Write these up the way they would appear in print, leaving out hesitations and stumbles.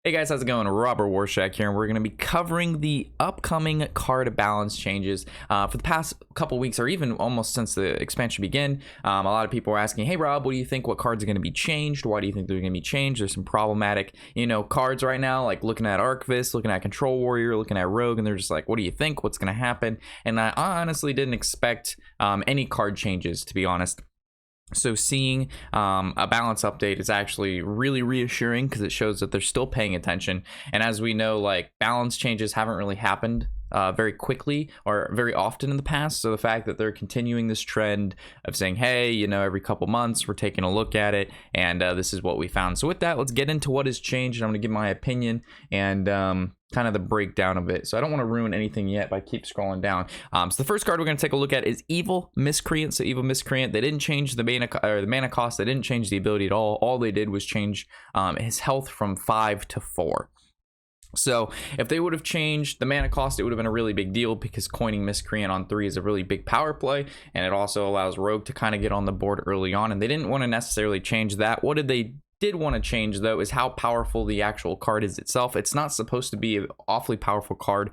Hey guys, how's it going? Robert Warshak here, and we're going to be covering the upcoming card balance changes. For the past couple weeks, or even almost since the expansion began, a lot of people were asking, hey Rob, what do you think? What cards are going to be changed? Why do you think they're going to be changed? There's some problematic, cards right now, like looking at Archivist, looking at Control Warrior, looking at Rogue, and they're just like, what do you think? What's going to happen? And I honestly didn't expect any card changes, to be honest. So seeing a balance update is actually really reassuring because it shows that they're still paying attention. And as we know, like, balance changes haven't really happened very quickly or very often in the past. So the fact that they're continuing this trend of saying, hey, every couple months we're taking a look at it, and this is what we found. So with that, let's get into what has changed. And I'm going to give my opinion and kind of the breakdown of it. So I don't want to ruin anything yet, but I keep scrolling down. So the first card we're going to take a look at is Evil Miscreant. So Evil Miscreant, they didn't change the mana cost. They didn't change the ability at all. All they did was change his health from 5 to 4. So if they would have changed the mana cost, it would have been a really big deal because coining Miscreant on 3 is a really big power play, and it also allows Rogue to kind of get on the board early on, and they didn't want to necessarily change that. What did want to change, though, is how powerful the actual card is itself. It's not supposed to be an awfully powerful card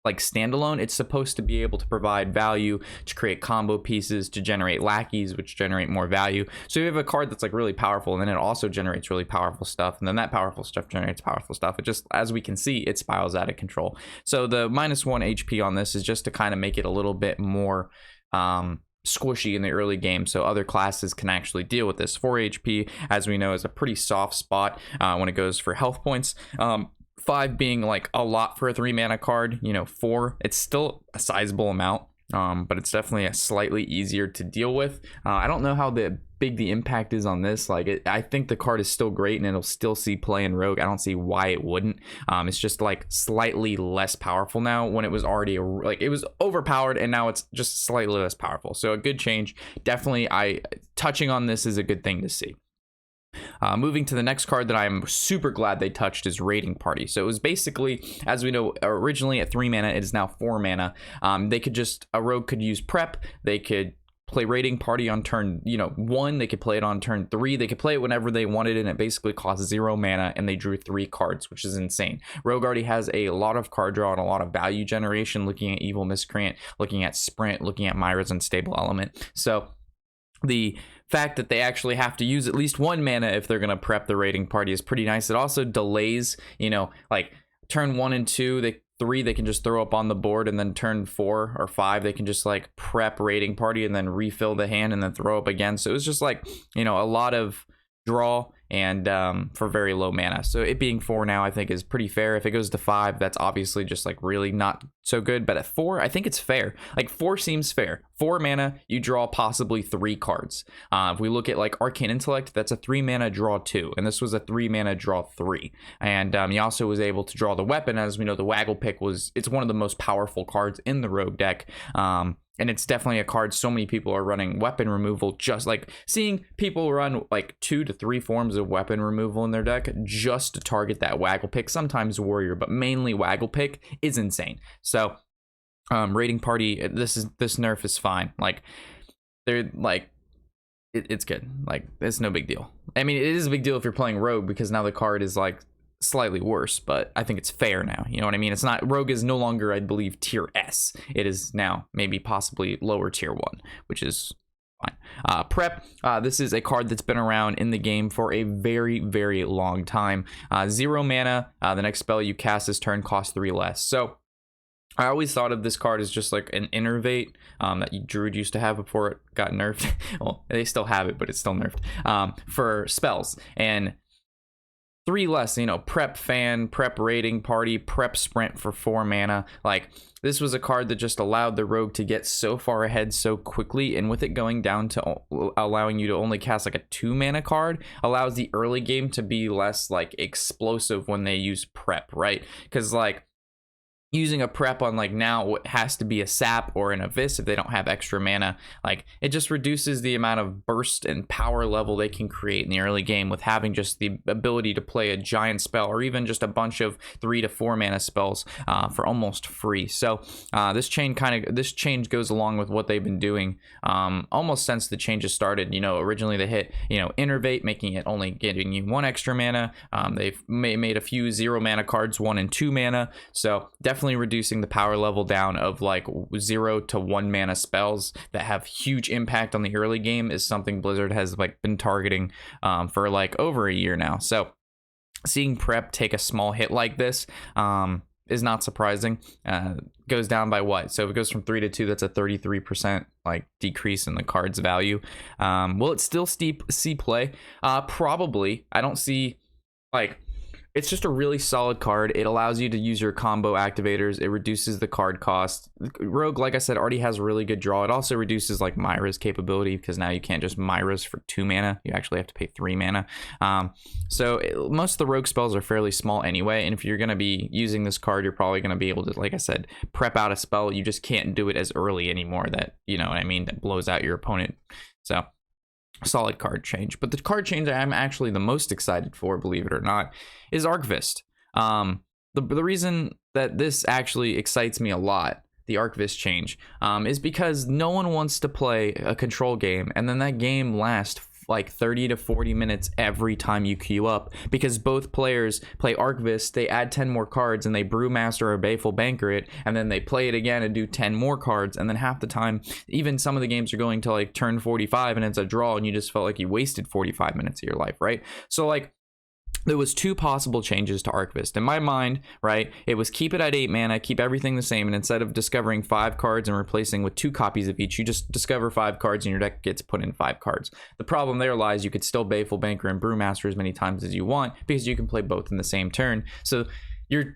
like standalone. It's supposed to be able to provide value, to create combo pieces, to generate lackeys, which generate more value. So you have a card that's like really powerful, and then it also generates really powerful stuff, and then that powerful stuff generates powerful stuff. It just, as we can see, it spirals out of control. So the -1 HP on this is just to kind of make it a little bit more squishy in the early game, so other classes can actually deal with this. 4 HP, as we know, is a pretty soft spot when it goes for health points. 5 being like a lot for a 3 mana card. 4, it's still a sizable amount, but it's definitely a slightly easier to deal with. I don't know how big the impact is on this. I think the card is still great and it'll still see play in Rogue. I don't see why it wouldn't. It's just like slightly less powerful now, when it was already it was overpowered, and now it's just slightly less powerful. So a good change. Definitely, touching on this is a good thing to see. Moving to the next card that I'm super glad they touched is Raiding Party. So it was basically, as we know, originally at 3 mana, it is now 4 mana. A rogue could use prep. They could play Raiding Party on turn 1. They could play it on turn 3. They could play it whenever they wanted, and it basically costs 0 mana, and they drew 3 cards, which is insane. Rogue already has a lot of card draw and a lot of value generation, looking at Evil Miscreant, looking at Sprint, looking at Myra's Unstable Element. So the fact that they actually have to use at least 1 mana if they're going to prep the Raiding Party is pretty nice. It also delays, like turn 1 and 2, 3 they can just throw up on the board, and then turn 4 or 5 they can just like prep Raiding Party and then refill the hand and then throw up again. So it was just like, a lot of draw and for very low mana. So it being 4 now, I think, is pretty fair. If it goes to 5, that's obviously just like really not so good, but at 4, I think it's fair. Like 4 seems fair. 4 mana, you draw possibly 3 cards. If we look at like Arcane Intellect, that's a 3 mana draw 2, and this was a 3 mana draw 3. And he also was able to draw the weapon. As we know, the Waggle Pick it's one of the most powerful cards in the Rogue deck. And it's definitely a card so many people are running weapon removal, just like seeing people run like 2 to 3 forms of weapon removal in their deck just to target that Waggle Pick, sometimes Warrior, but mainly Waggle Pick, is insane. So Raiding Party, this nerf is fine. Like, they're like, it's good. Like, it's no big deal. I mean, it is a big deal if you're playing Rogue, because now the card is like slightly worse, but I think it's fair now. You know what I mean? It's not, Rogue is no longer, I believe, tier S. It is now maybe possibly lower tier 1, which is fine. Prep, this is a card that's been around in the game for a very, very long time. 0 mana, the next spell you cast this turn costs 3 less. So I always thought of this card as just like an innervate that Druid used to have before it got nerfed. Well, they still have it, but it's still nerfed for spells. And 3 less, prep Fan, prep Raiding Party, prep Sprint for 4 mana. Like, this was a card that just allowed the Rogue to get so far ahead so quickly, and with it going down to allowing you to only cast like a 2 mana card, allows the early game to be less like explosive when they use prep, right? Because like, using a prep on like now what has to be a sap or an abyss if they don't have extra mana. Like it just reduces the amount of burst and power level they can create in the early game with having just the ability to play a giant spell or even just a bunch of 3 to 4 mana spells for almost free. So this change goes along with what they've been doing almost since the changes started. Originally they hit Innervate, making it only getting you 1 extra mana. They've made a few 0 mana cards, 1 and 2 mana. So definitely reducing the power level down of like 0 to 1 mana spells that have huge impact on the early game is something Blizzard has like been targeting for like over a year now. So seeing prep take a small hit like this is not surprising. Goes down by what? So if it goes from 3 to 2, that's a 33% like decrease in the card's value. Will it still see play? Probably. I don't see like. It's just a really solid card. It allows you to use your combo activators. It reduces the card cost. Rogue, like I said, already has a really good draw. It also reduces like Myra's capability because now you can't just Myra's for 2 mana. You actually have to pay 3 mana. Most of the Rogue spells are fairly small anyway. And if you're going to be using this card, you're probably going to be able to, like I said, prep out a spell. You just can't do it as early anymore that, that blows out your opponent. So solid card change. But the card change I'm actually the most excited for, believe it or not, is Archivist. The reason that this actually excites me a lot, the Archivist change, is because no one wants to play a control game and then that game lasts like 30 to 40 minutes every time you queue up, because both players play Archivist, they add 10 more cards and they Brewmaster or Baleful Banker it, and then they play it again and do 10 more cards, and then half the time, even some of the games are going to like turn 45 and it's a draw and you just felt like you wasted 45 minutes of your life, right? So like there was 2 possible changes to Archivist. In my mind, right, it was keep it at 8 mana, keep everything the same, and instead of discovering 5 cards and replacing with 2 copies of each, you just discover 5 cards and your deck gets put in 5 cards. The problem there lies you could still Baleful Banker and Brewmaster as many times as you want because you can play both in the same turn. So you're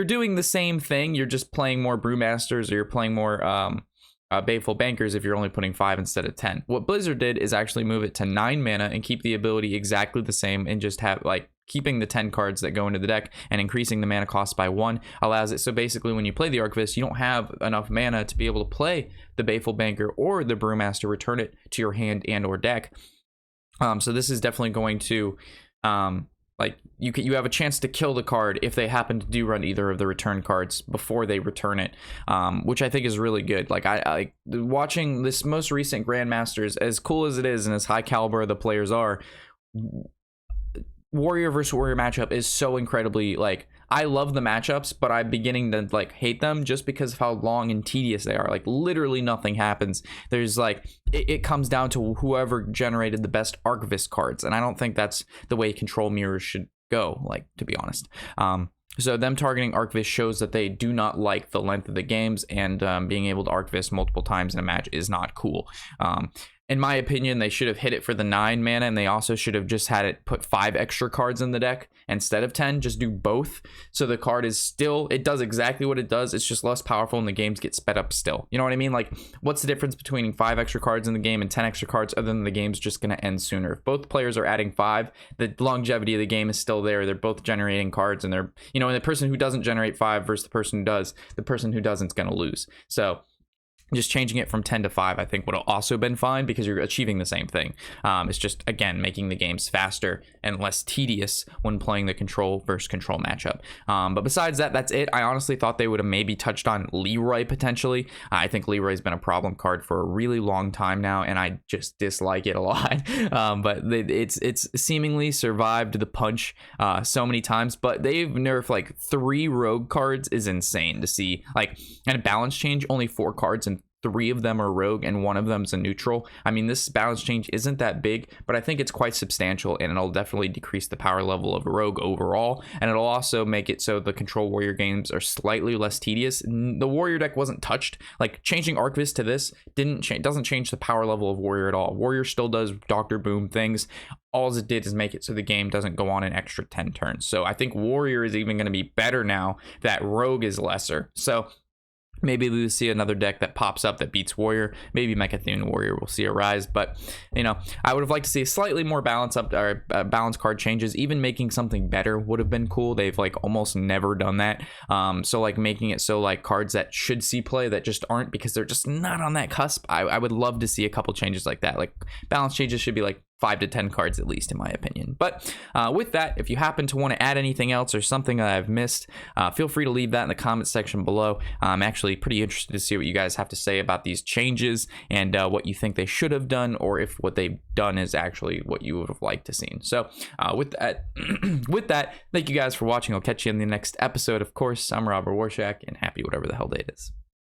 doing the same thing, you're just playing more Brewmasters or you're playing more Baleful Bankers if you're only putting 5 instead of 10. What Blizzard did is actually move it to 9 mana and keep the ability exactly the same, and just have like keeping the 10 cards that go into the deck and increasing the mana cost by 1 allows it. So basically when you play the Archivist, you don't have enough mana to be able to play the Baleful Banker or the Brewmaster, return it to your hand and or deck. So this is definitely going to like you have a chance to kill the card if they happen to do run either of the return cards before they return it, which I think is really good. Like I watching this most recent Grandmasters, as cool as it is and as high caliber the players are, Warrior versus Warrior matchup is so incredibly, like, I love the matchups, but I'm beginning to like hate them just because of how long and tedious they are. Like literally nothing happens. There's like it comes down to whoever generated the best Archivist cards, and I don't think that's the way control mirrors should go, like, to be honest. So them targeting Archivist shows that they do not like the length of the games, and being able to Archivist multiple times in a match is not cool. In my opinion, they should have hit it for the 9 mana, and they also should have just had it put 5 extra cards in the deck instead of 10. Just do both. So the card is still, it does exactly what it does. It's just less powerful and the games get sped up still. You know what I mean? Like, what's the difference between 5 extra cards in the game and 10 extra cards other than the game's just going to end sooner? If both players are adding 5, the longevity of the game is still there. They're both generating cards, and they're, and the person who doesn't generate 5 versus the person who does, the person who doesn't is going to lose. So just changing it from 10 to 5, I think, would have also been fine because you're achieving the same thing. It's just, again, making the games faster and less tedious when playing the control versus control matchup. But besides that, that's it. I honestly thought they would have maybe touched on Leroy potentially. I think Leroy's been a problem card for a really long time now, and I just dislike it a lot. But it's seemingly survived the punch so many times. But they've nerfed like 3 rogue cards is insane to see. Like, and a balance change, only 4 cards and 3 of them are rogue and 1 of them's a neutral. I mean, this balance change isn't that big, but I think it's quite substantial, and it'll definitely decrease the power level of rogue overall, and it'll also make it so the control warrior games are slightly less tedious. The warrior deck wasn't touched. Like, changing Archivist to this doesn't change the power level of warrior at all. Warrior still does Dr. Boom things. All it did is make it so the game doesn't go on an extra 10 turns. So I think warrior is even going to be better now that rogue is lesser. So Maybe we'll see another deck that pops up that beats Warrior. Maybe Mechathune Warrior will see a rise. But, you know, I would have liked to see a slightly more balance card changes. Even making something better would have been cool. They've, like, almost never done that. So, like, making it so, like, cards that should see play that just aren't because they're just not on that cusp. I would love to see a couple changes like that. Like, balance changes should be, like, 5 to 10 cards at least, in my opinion. But with that, if you happen to want to add anything else or something that I've missed, feel free to leave that in the comment section below. I'm actually pretty interested to see what you guys have to say about these changes and what you think they should have done, or if what they've done is actually what you would have liked to see. So with that, thank you guys for watching. I'll catch you in the next episode. Of course, I'm Robert Warshak, and happy whatever the hell day it is.